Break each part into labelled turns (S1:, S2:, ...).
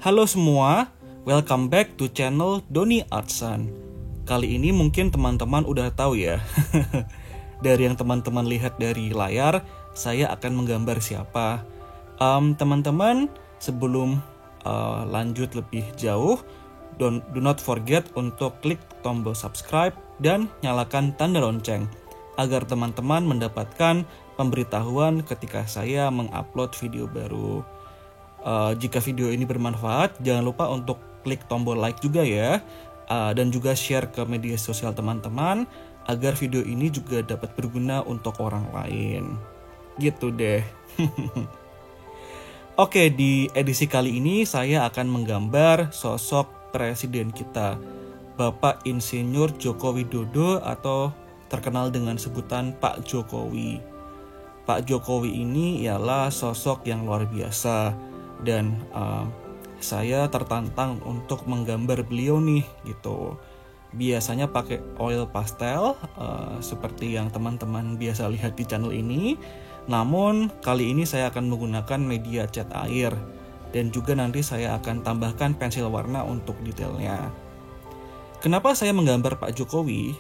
S1: Halo semua, welcome back to channel Doni Artsan. Kali ini mungkin teman-teman udah tahu ya. Dari yang teman-teman lihat dari layar, saya akan menggambar siapa. Teman-teman, sebelum lanjut lebih jauh, do not forget untuk klik tombol subscribe dan nyalakan tanda lonceng agar teman-teman mendapatkan pemberitahuan ketika saya mengupload video baru. Jika video ini bermanfaat, jangan lupa untuk klik tombol like juga ya, dan juga share ke media sosial teman-teman agar video ini juga dapat berguna untuk orang lain. Gitu deh. Oke, di edisi kali ini saya akan menggambar sosok presiden kita, Bapak Insinyur Joko Widodo atau terkenal dengan sebutan Pak Jokowi. Pak Jokowi ini ialah sosok yang luar biasa dan saya tertantang untuk menggambar beliau nih gitu. Biasanya pakai oil pastel seperti yang teman-teman biasa lihat di channel ini. Namun kali ini saya akan menggunakan media cat air dan juga nanti saya akan tambahkan pensil warna untuk detailnya. Kenapa saya menggambar Pak Jokowi?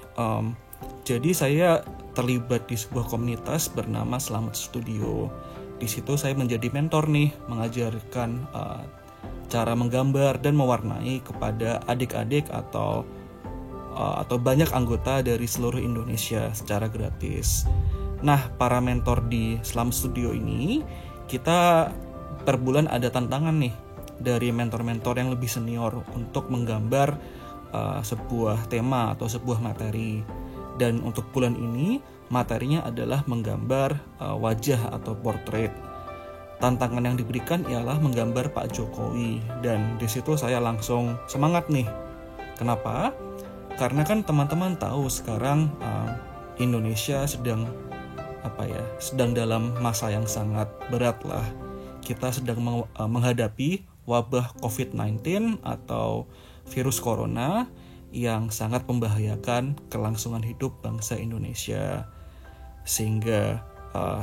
S1: Jadi saya terlibat di sebuah komunitas bernama Selamat Studio. Di situ saya menjadi mentor nih, mengajarkan cara menggambar dan mewarnai kepada adik-adik atau banyak anggota dari seluruh Indonesia secara gratis. Nah, para mentor di Selamat Studio ini, kita per bulan ada tantangan nih dari mentor-mentor yang lebih senior untuk menggambar sebuah tema atau sebuah materi. Dan untuk bulan ini materinya adalah menggambar wajah atau portrait. Tantangan yang diberikan ialah menggambar Pak Jokowi dan di situ saya langsung semangat nih. Kenapa? Karena kan teman-teman tahu sekarang Indonesia sedang dalam masa yang sangat berat lah. Kita sedang menghadapi wabah COVID-19 atau virus corona yang sangat membahayakan kelangsungan hidup bangsa Indonesia. Sehingga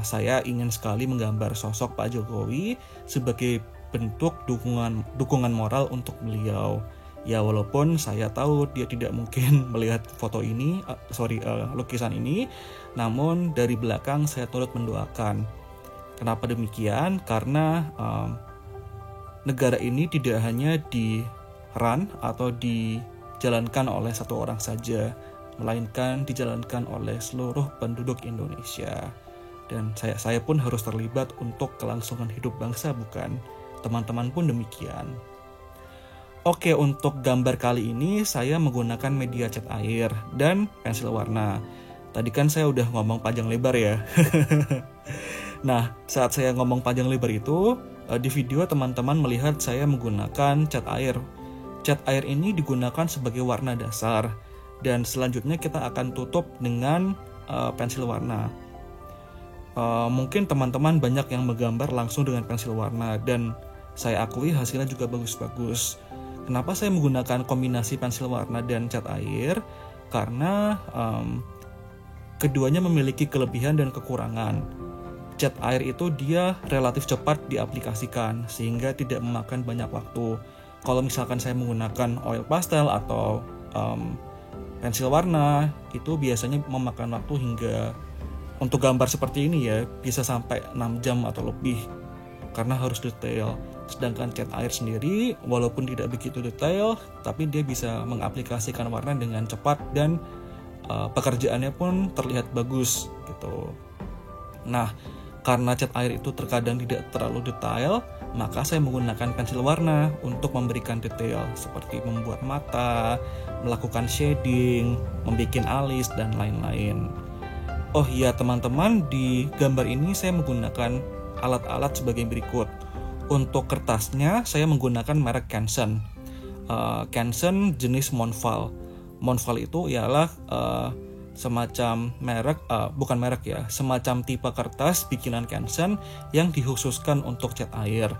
S1: saya ingin sekali menggambar sosok Pak Jokowi sebagai bentuk dukungan moral untuk beliau. Ya walaupun saya tahu dia tidak mungkin melihat lukisan ini, namun dari belakang saya turut mendoakan. Kenapa demikian? Karena negara ini tidak hanya di-run atau dijalankan oleh satu orang saja, melainkan dijalankan oleh seluruh penduduk Indonesia. Dan saya pun harus terlibat untuk kelangsungan hidup bangsa, bukan? Teman-teman pun demikian. Oke, untuk gambar kali ini saya menggunakan media cat air dan pensil warna. Tadi kan saya udah ngomong panjang lebar ya. Nah, saat saya ngomong panjang lebar itu, di video teman-teman melihat saya menggunakan cat air. Cat air ini digunakan sebagai warna dasar dan selanjutnya kita akan tutup dengan pensil warna. Mungkin teman-teman banyak yang menggambar langsung dengan pensil warna dan saya akui hasilnya juga bagus-bagus. Kenapa saya menggunakan kombinasi pensil warna dan cat air? Karena keduanya memiliki kelebihan dan kekurangan. Cat air itu dia relatif cepat diaplikasikan sehingga tidak memakan banyak waktu. Kalau misalkan saya menggunakan oil pastel atau pensil warna, itu biasanya memakan waktu hingga untuk gambar seperti ini ya, bisa sampai 6 jam atau lebih karena harus detail. Sedangkan cat air sendiri walaupun tidak begitu detail, tapi dia bisa mengaplikasikan warna dengan cepat dan pekerjaannya pun terlihat bagus gitu. Nah, karena cat air itu terkadang tidak terlalu detail, maka saya menggunakan pensil warna untuk memberikan detail seperti membuat mata, melakukan shading, membuat alis, dan lain-lain. Oh iya teman-teman, di gambar ini saya menggunakan alat-alat sebagai berikut. Untuk kertasnya saya menggunakan merek Canson. Canson jenis Monval. Monval itu ialah semacam semacam tipe kertas bikinan Canson yang dikhususkan untuk cat air.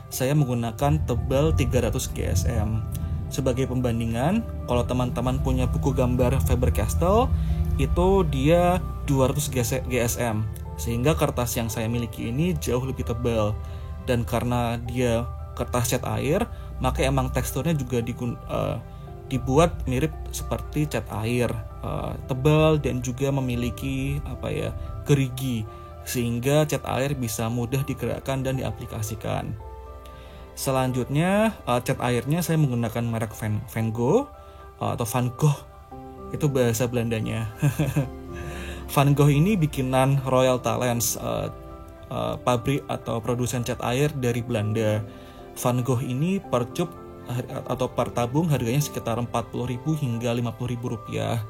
S1: Saya menggunakan tebal 300 GSM. Sebagai pembandingan, kalau teman-teman punya buku gambar Faber-Castell, itu dia 200 GSM. Sehingga kertas yang saya miliki ini jauh lebih tebal. Dan karena dia kertas cat air, maka emang teksturnya juga dibuat mirip seperti cat air, tebal dan juga memiliki gerigi, sehingga cat air bisa mudah digerakkan dan diaplikasikan. Selanjutnya cat airnya saya menggunakan merek Van Gogh atau Van Gogh, itu bahasa Belandanya. Van Gogh ini bikinan Royal Talens, pabrik atau produsen cat air dari Belanda. Van Gogh ini per cup atau per tabung harganya sekitar 40.000 hingga 50.000 rupiah.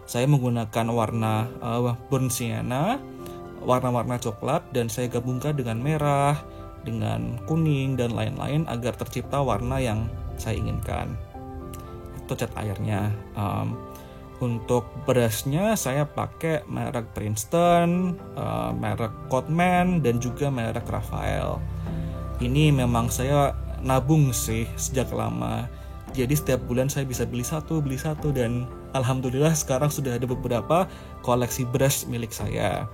S1: Saya menggunakan warna burnt sienna, warna-warna coklat, dan saya gabungkan dengan merah, dengan kuning dan lain-lain agar tercipta warna yang saya inginkan. Itu cat airnya. Untuk brushnya saya pakai merek Princeton, merek Cotman, dan juga merek Raphael. Ini memang saya nabung sih sejak lama. Jadi setiap bulan saya bisa beli satu, dan alhamdulillah sekarang sudah ada beberapa koleksi brush milik saya.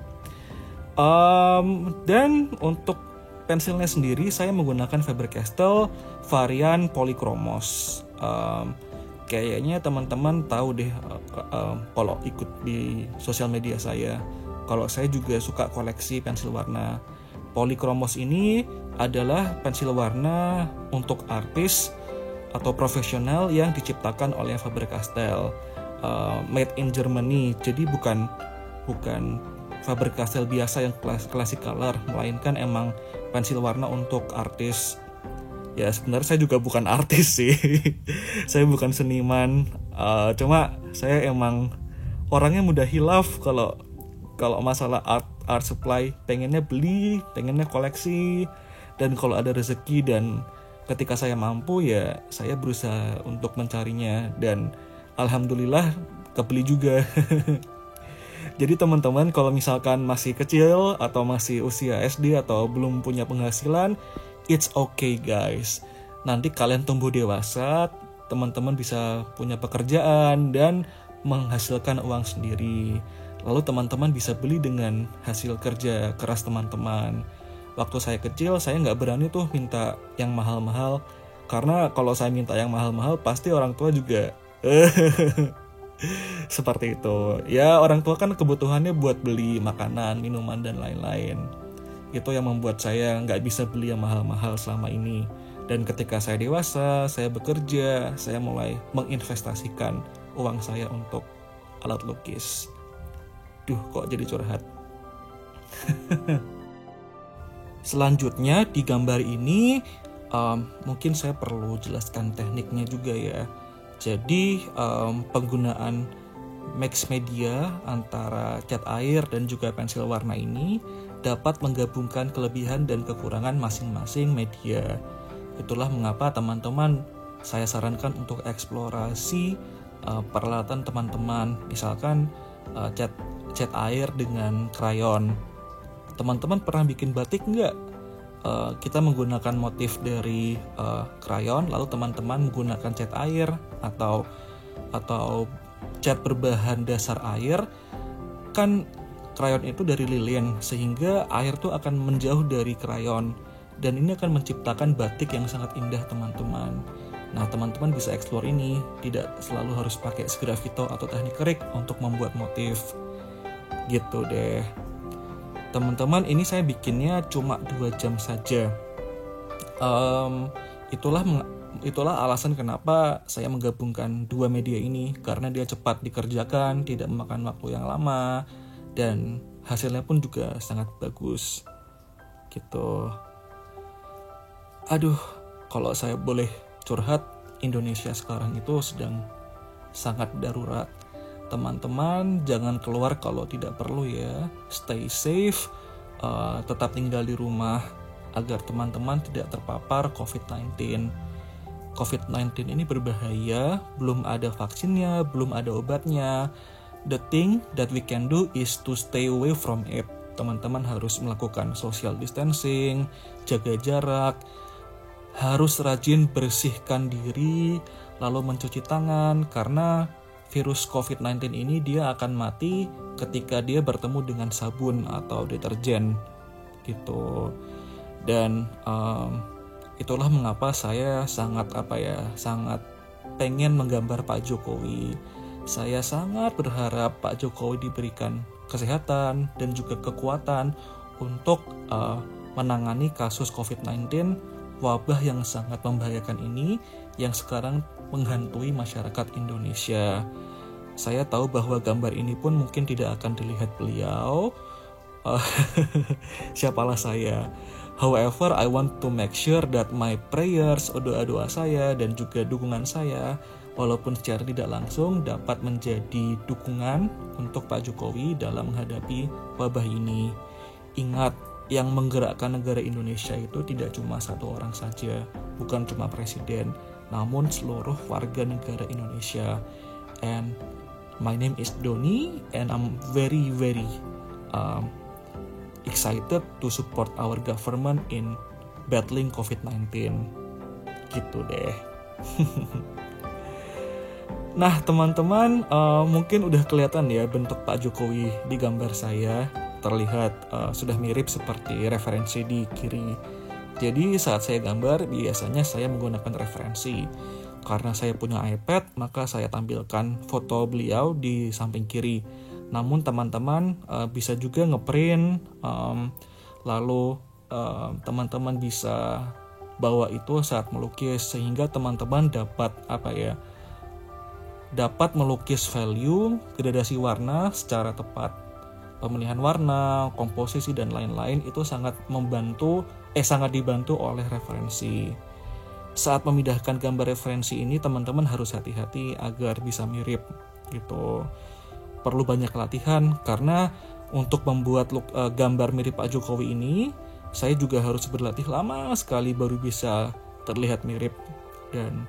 S1: Dan untuk pensilnya sendiri saya menggunakan Faber-Castell varian Polychromos. Kayaknya teman-teman tahu deh kalau ikut di sosial media saya, kalau saya juga suka koleksi pensil warna. Polychromos ini adalah pensil warna untuk artis atau profesional yang diciptakan oleh Faber-Castell, made in Germany. Jadi bukan Faber-Castell biasa yang classic color, melainkan emang pensil warna untuk artis. Ya sebenarnya saya juga bukan artis sih. Saya bukan seniman, cuma saya emang orangnya mudah hilaf kalau masalah art supply. Pengennya beli, pengennya koleksi, dan kalau ada rezeki dan ketika saya mampu ya saya berusaha untuk mencarinya, dan alhamdulillah kebeli juga. Jadi teman-teman kalau misalkan masih kecil atau masih usia SD atau belum punya penghasilan, it's okay guys. Nanti kalian tumbuh dewasa, teman-teman bisa punya pekerjaan dan menghasilkan uang sendiri. Lalu teman-teman bisa beli dengan hasil kerja keras teman-teman. Waktu saya kecil, saya nggak berani tuh minta yang mahal-mahal. Karena kalau saya minta yang mahal-mahal, pasti orang tua juga seperti itu. Ya orang tua kan kebutuhannya buat beli makanan, minuman, dan lain-lain. Itu yang membuat saya nggak bisa beli yang mahal-mahal selama ini. Dan ketika saya dewasa, saya bekerja, saya mulai menginvestasikan uang saya untuk alat lukis. Duh, kok jadi curhat. Selanjutnya di gambar ini mungkin saya perlu jelaskan tekniknya juga ya. Jadi penggunaan mix media antara cat air dan juga pensil warna ini dapat menggabungkan kelebihan dan kekurangan masing-masing media. Itulah mengapa teman-teman saya sarankan untuk eksplorasi peralatan teman-teman. Misalkan cat air dengan krayon. Teman-teman pernah bikin batik nggak? Kita menggunakan motif dari krayon, lalu teman-teman menggunakan cat air atau cat berbahan dasar air. Kan krayon itu dari lilin, sehingga air tuh akan menjauh dari krayon, dan ini akan menciptakan batik yang sangat indah teman-teman. Nah teman-teman bisa explore ini, tidak selalu harus pakai sgraffito atau teknik kerik untuk membuat motif. Gitu deh teman-teman, ini saya bikinnya cuma 2 jam saja. Itulah alasan kenapa saya menggabungkan 2 media ini, karena dia cepat dikerjakan, tidak memakan waktu yang lama, dan hasilnya pun juga sangat bagus gitu. Aduh, kalau saya boleh curhat, Indonesia sekarang itu sedang sangat darurat. Teman-teman jangan keluar kalau tidak perlu ya. Stay safe, tetap tinggal di rumah agar teman-teman tidak terpapar COVID-19. COVID-19 ini berbahaya, belum ada vaksinnya, belum ada obatnya. The thing that we can do is to stay away from it. Teman-teman harus melakukan social distancing, jaga jarak, harus rajin bersihkan diri, lalu mencuci tangan, karena virus COVID-19 ini dia akan mati ketika dia bertemu dengan sabun atau deterjen gitu. Dan Itulah mengapa saya sangat pengen menggambar Pak Jokowi. Saya sangat berharap Pak Jokowi diberikan kesehatan dan juga kekuatan untuk menangani kasus COVID-19, wabah yang sangat membahayakan ini yang sekarang menghantui masyarakat Indonesia. Saya tahu bahwa gambar ini pun mungkin tidak akan dilihat beliau. Siapalah saya. However, I want to make sure that my prayers, doa-doa saya dan juga dukungan saya, walaupun secara tidak langsung, dapat menjadi dukungan untuk Pak Jokowi dalam menghadapi wabah ini. Ingat, yang menggerakkan negara Indonesia itu tidak cuma satu orang saja, bukan cuma presiden, namun seluruh warga negara Indonesia. And my name is Doni, and I'm very excited to support our government in battling COVID-19. Gitu deh. Nah teman-teman, mungkin udah kelihatan ya bentuk Pak Jokowi di gambar saya. Terlihat sudah mirip seperti referensi di kiri. Jadi saat saya gambar biasanya saya menggunakan referensi. Karena saya punya iPad, maka saya tampilkan foto beliau di samping kiri. Namun teman-teman bisa juga ngeprint, lalu teman-teman bisa bawa itu saat melukis, sehingga teman-teman dapat melukis value, gradasi warna secara tepat. Pemilihan warna, komposisi dan lain-lain itu sangat dibantu oleh referensi. Saat memindahkan gambar referensi ini, teman-teman harus hati-hati agar bisa mirip gitu. Perlu banyak latihan karena untuk membuat gambar mirip Pak Jokowi ini, saya juga harus berlatih lama sekali baru bisa terlihat mirip. Dan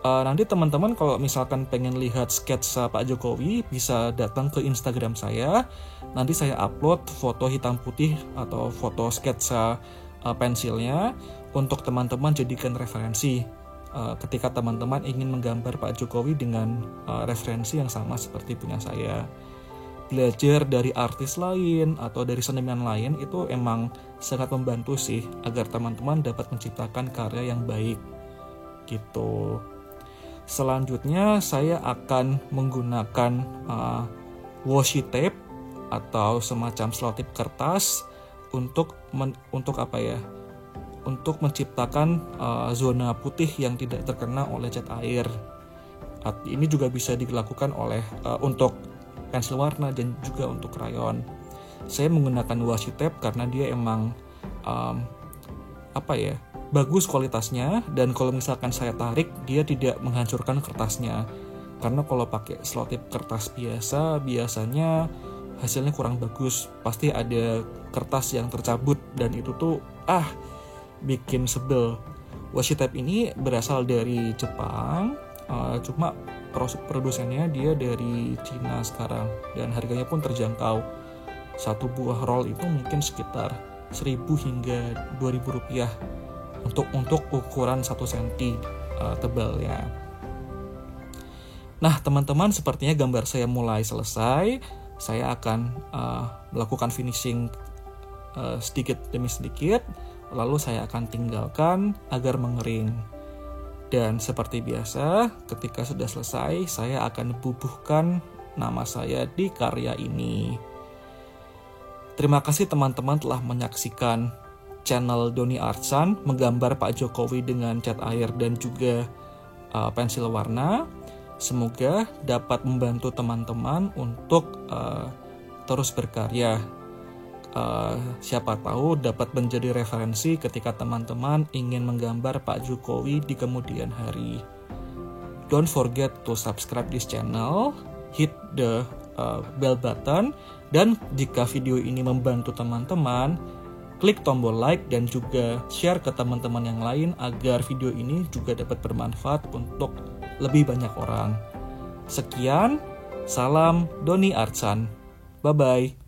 S1: nanti teman-teman kalau misalkan pengen lihat sketsa Pak Jokowi, bisa datang ke Instagram saya. Nanti saya upload foto hitam putih atau foto sketsa pensilnya untuk teman-teman jadikan referensi ketika teman-teman ingin menggambar Pak Jokowi dengan referensi yang sama seperti punya saya. Belajar dari artis lain atau dari seniman lain itu emang sangat membantu sih agar teman-teman dapat menciptakan karya yang baik gitu. Selanjutnya saya akan menggunakan washi tape atau semacam selotip kertas untuk menciptakan zona putih yang tidak terkena oleh cat air. Ini juga bisa dilakukan untuk pensil warna dan juga untuk krayon. Saya menggunakan washi tape karena dia emang bagus kualitasnya, dan kalau misalkan saya tarik dia tidak menghancurkan kertasnya. Karena kalau pakai selotip kertas biasanya hasilnya kurang bagus, pasti ada kertas yang tercabut dan itu tuh bikin sebel. Washi tape ini berasal dari Jepang, cuma produsennya dia dari Cina sekarang dan harganya pun terjangkau. Satu buah roll itu mungkin sekitar 1.000 hingga 2.000 rupiah untuk ukuran 1 cm tebalnya. Nah teman-teman, sepertinya gambar saya mulai selesai. Saya akan melakukan finishing sedikit demi sedikit, lalu saya akan tinggalkan agar mengering. Dan seperti biasa, ketika sudah selesai, saya akan bubuhkan nama saya di karya ini. Terima kasih teman-teman telah menyaksikan channel Doni Artsan menggambar Pak Jokowi dengan cat air dan juga pensil warna. Semoga dapat membantu teman-teman untuk terus berkarya. Siapa tahu dapat menjadi referensi ketika teman-teman ingin menggambar Pak Jokowi di kemudian hari. Don't forget to subscribe this channel, hit the bell button, dan jika video ini membantu teman-teman, klik tombol like dan juga share ke teman-teman yang lain agar video ini juga dapat bermanfaat untuk lebih banyak orang. Sekian, salam Doni Artsan. Bye-bye.